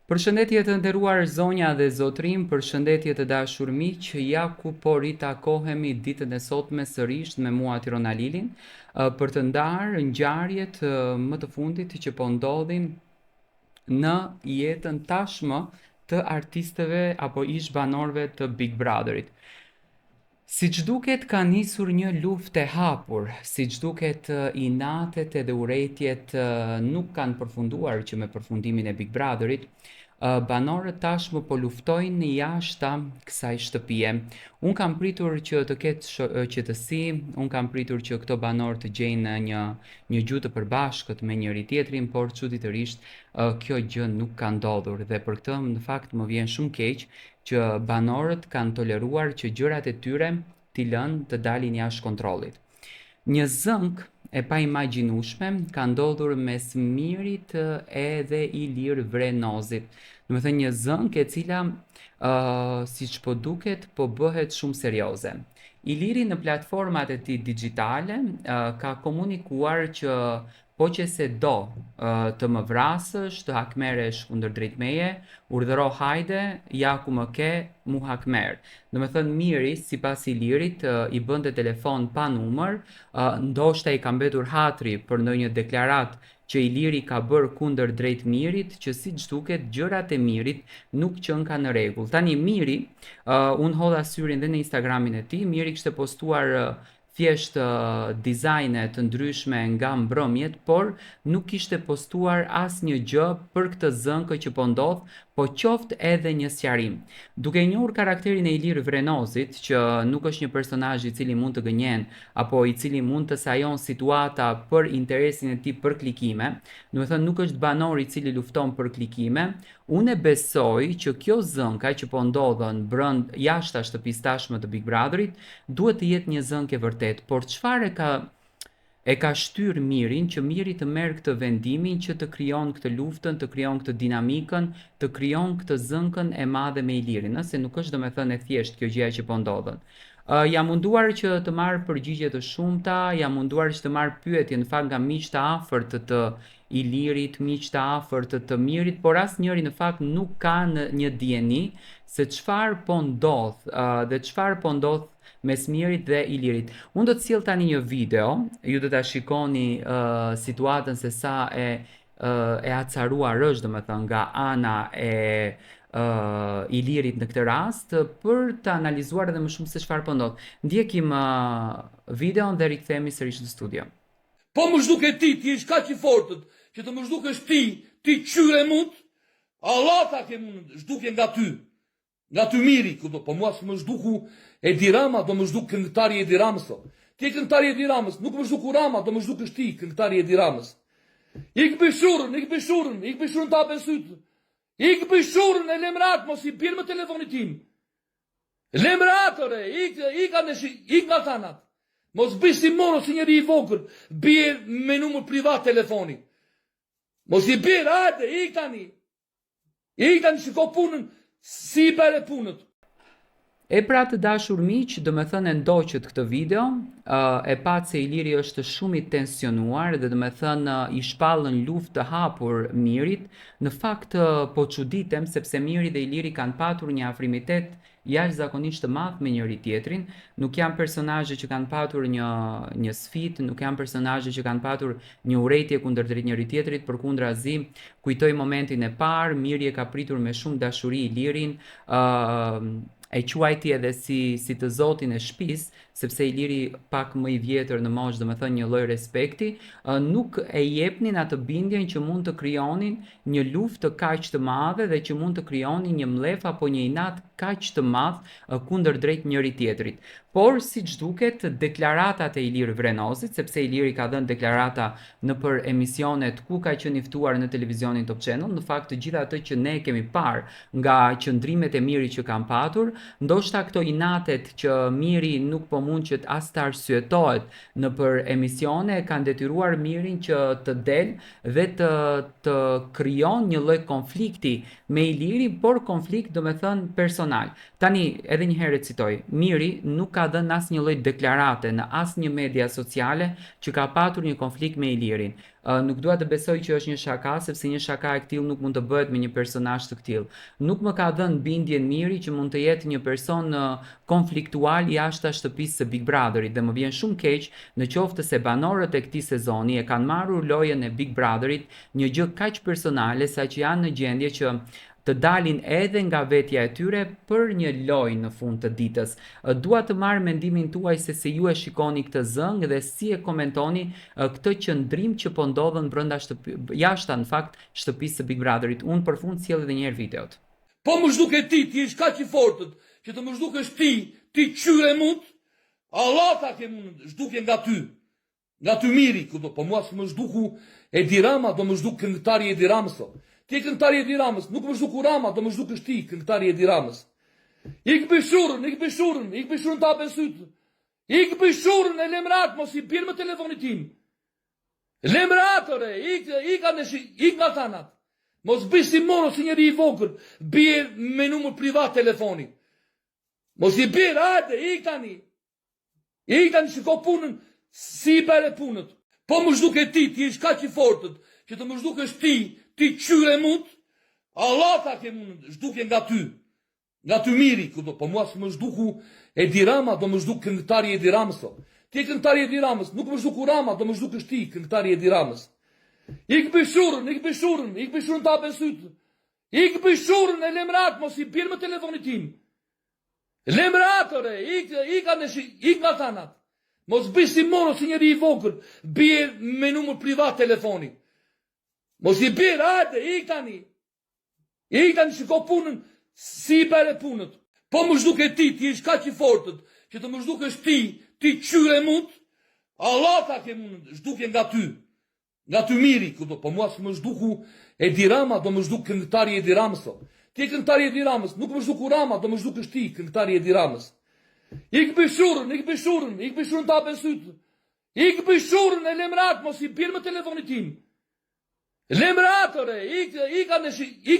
Përshëndetje të nderuar zonja dhe zotrim, përshëndetje të dashur miq, ja ku po ritakohemi ditën e sotme sërish me mua Tirona Lilin për të ndarë ngjarjet më të fundit që po ndodhin në jetën tashmë të artistëve apo ish banorëve të Big Brotherit. Siç duket ka nisur një luftë e hapur, siç duket inatet edhe urrëtiet nuk kanë përfunduar që me përfundimin e Big Brotherit, banorët tashmë po luftojnë jashta kësaj shtëpie. Unë kam pritur që të ketë qetësi, unë kam pritur që këto banorë të gjejnë një gjuhë të përbashkët me njëri tjetrin, por çuditërisht kjo gjë nuk ka ndodhur dhe për këtë në fakt më vjen shumë keq që banorët kanë toleruar që gjërat e tyre t'i lënë të dalin jashtë kontrollit. Një zënk e pa imagjinueshme ka ndodhur mes Mirit edhe Ilir Vrenozit. Do të thënë një zënk e cila siç po duket po bëhet shumë serioze. Iliri në platformat e tij digjitale ka komunikuar që po që se do të më vrasësh, të hakmeresh kundër drejt meje, urdhëro hajde, ja ku më ke, mu hakmer. Do me thënë Miri, sipas Ilirit, i bënte telefon pa numër, ndoshta i ka mbetur hatri për ndonjë deklarat që Iliri ka bërë kundër drejt Mirit, që siç duket gjërat e Mirit nuk qënë ka në rregull. Tani Miri, unë hodha syrin dhe në Instagramin e tij, Miri kishte postuar thjesht dizajne të ndryshme nga mbrëmjet, por nuk kishte postuar asnjë gjë për këtë zënkë që po ndodh, po qoftë edhe një sqarim. Duke njohur karakterin e Ilir Vrenozit, që nuk është një personazh i cili mund të gënjen apo i cili mund të sajon situata për interesin e tij për klikime, do të thënë nuk është banor i cili lufton për klikime, unë besoj që kjo zënka që po ndodhen jashta shtëpisë tashme të Big Brotherit duhet të jetë një zënkë e vërtet, por çfarë e ka shtyr Mirin që Miri të merr këtë vendimin që të krijon këtë luftën, të krijon këtë dinamikën, të krijon këtë zënkën e madhe me Ilirin, nëse nuk është domethënë e thjesht kjo gjëja që po ndodhen. Jam munduar që të marr përgjigje të shumta, jam munduar që të marr pyetje në fakt nga miq të afërt të Ilirit, miq të afërt të Mirit, por asnjëri në fakt nuk ka një dieni se çfarë po ndodh dhe çfarë po ndodh mes Mirit dhe Ilirit. Unë do të sjell tani një video, ju do ta shikoni situatën se sa e acaruar është domethënë nga ana e Ilirit në këtë rast për të analizuar edhe më shumë se çfarë po ndodh. Ndjekim videon dhe rikthehemi sërish në studio. Po më zhduke ti je kaq i fortët, që të më zhdukesh ti qyre mund, Allah ta ke mund, zhduke nga ty. Nga ty Miri, po mua s'më zhduku Edi Rama, do më zhduk këngëtari Edi Ramës. Ti këngëtari Edi Ramës, nuk më zhduku Rama, do më zhdukësh ti këngëtari Edi Ramës. Ik bëshurën ta apen sytë. Ik bëshurën e lemrat, mos i birë më telefonit tim. Lemrat, ore, ik nga thanat. Mos bëj si mono si njeri i vogël, bie me numër privat telefoni. Mos i birë, hajde, ik tani. Ik tani shiko punën, si i bere punët. E pra të dashur miq, do me thënë e ndoqët këtë video, e pat se Iliri është shumë i tensionuar dhe do me thënë i shpallën luftë të hapur Mirit, në fakt po çuditem sepse Miri dhe Iliri kanë patur një afrimitet jashtëzakonisht të madh me njëri tjetrin, nuk janë personazhe që kanë patur një sfidë, nuk janë personazhe që kanë patur një urrëtie kundërdrejt njëri tjetrit, përkundrazi, kujtoj momentin e parë, Miri e ka pritur me shumë dashuri Ilirin, e quajti edhe si të zotin e shtëpisë, sepse Iliri pak më i vjetër në moshë, domethënë një lloj respekti, nuk e jepnin atë bindjen që mund të krijonin një luftë kaq të madhe dhe që mund të krijonin një mlef apo një inat kaq të madh kundërdrejt njëri tjetrit. Por siç duket deklaratat e Ilir Vrenozit, sepse Iliri ka dhënë deklarata nëpër emisionet ku ka qenë i ftuar në televizionin Top Channel, në fakt të gjitha ato që ne kemi parë nga qëndrimet e Mirit që kanë patur, ndoshta këto inatet që Miri nuk po mund që as të arsyetohet nëpër emisione kanë detyruar Mirin që të del dhe të krijon një lloj konflikti me Ilirin, por konflikt domethënë personal. Tani edhe një herë citoj, Miri nuk ka ka dhënë asnjë lloj deklarate në asnjë media sociale që ka patur një konflikt me Ilirin. Nuk dua të besoj që është një shaka, sepse një shaka e këtill nuk mund të bëhet me një personazh të këtill. Nuk më ka dhënë bindjen miri që mund të jetë një person konfliktual jashtë shtëpisë së Big Brotherit dhe më vjen shumë keq në qoftë se banorët e këtij sezoni e kanë marrur lojën e Big Brotherit një gjë kaq personale saqë janë në gjendje që të dalin edhe nga vetja e tyre për një lojë në fund të ditës. Dua të marr mendimin tuaj se si ju e shikoni këtë zëng dhe si e komentoni këtë qëndrim që po ndodhen brenda jashtë në fakt shtëpisë së Big Brotherit. Unë përfund sjell edhe një herë videot. Po më zhduket ti je kaq i fortët, që të më zhdukesh ti qyre mut, Allah ta ke mund, zhdukje nga ty. Nga ty miri, po mua s'më zhduku Edi Rama, do më zhduk këngëtari Edi Ramës. Ti këngëtari Edi Ramës, nuk më zhduku Rama, do më zhdukësh ti këngëtari Edi Ramës. Ik bishurën ta hapen sytë. Ik bishurën e lemrat, mos i bjerë më telefonit tim. Lemrat, ore, ik nga tanat. Mos bëj si mono si njeri i vogël, bjerë me numër privat telefoni. Mos i bjerë, hajde, ik tani. Ik tani shiko punën, si i bere punët. Po më zhduke ti je kaq i fortët, që të më zhdukesh ti qyre mut, Allah ta ke mund, zhdukje nga ty miri, po mua s'më zhduku Edi Rama, do më zhduk këngëtari Edi Ramës. Ti këngëtari Edi Ramës, nuk më zhduku Rama, do më zhdukësh ti këngëtari Edi Ramës. Ik bishurën ta hapen sytë. Ik bishurën e lemrat, mos i bjerë më telefonit tim. Lemrat, ore, ik nga tanat. Mos bëj si mono si njeri i vogël, bjerë me numër privat telefoni. Mos i bjerë, hajde, ik tani. Ik tani shiko punën, si i bere punët. Po më zhduke ti je kaq i fortët, që të më zhdukesh ti qyre mut, Allah ta ke mund, zhdukje nga ty miri, po mua s'më zhduku Edi Rama, do më zhduk këngëtari Edi Ramës. Ti këngëtari Edi Ramës, nuk më zhduku Rama, do më zhdukësh ti këngëtari Edi Ramës. Ik bishurën ta hapen sytë. Ik bishurën e lemrat, mos i bjerë më telefonit tim. Lemrat, ore, ik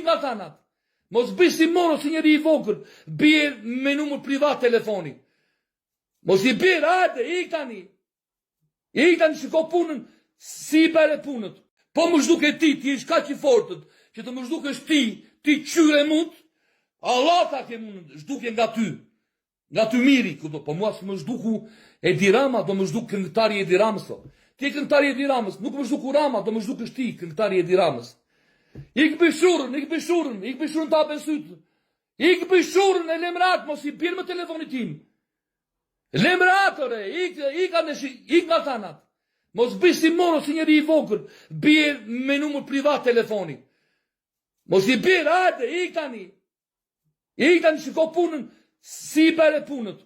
nga tanat. Mos bëj si mono si njeri i vogël, bjerë me numër privat telefoni. Mos i bjerë, hajde, ik tani shiko punën, si i bere punët. Po më zhduke ti je kaq i fortët, që të më zhdukesh ti qyre mut, Allah ta ke mund, zhdukje nga ty miri, po mua s'më zhduku Edi Rama, do më zhduk këngëtari Edi Ramës. Ti këngëtari Edi Ramës, nuk më zhduku Rama, do më zhdukësh ti këngëtari Edi Ramës. Ik bishurën ta hapen sytë. Ik bishurën e lemrat, mos i bjerë më telefonit tim. Lemrat, ore, ik nga tanat. Mos bëj si mono si njeri i vogël, bjerë me numër privat telefoni. Mos i bjerë, hajde, ik tani shiko punën, si i bere punët.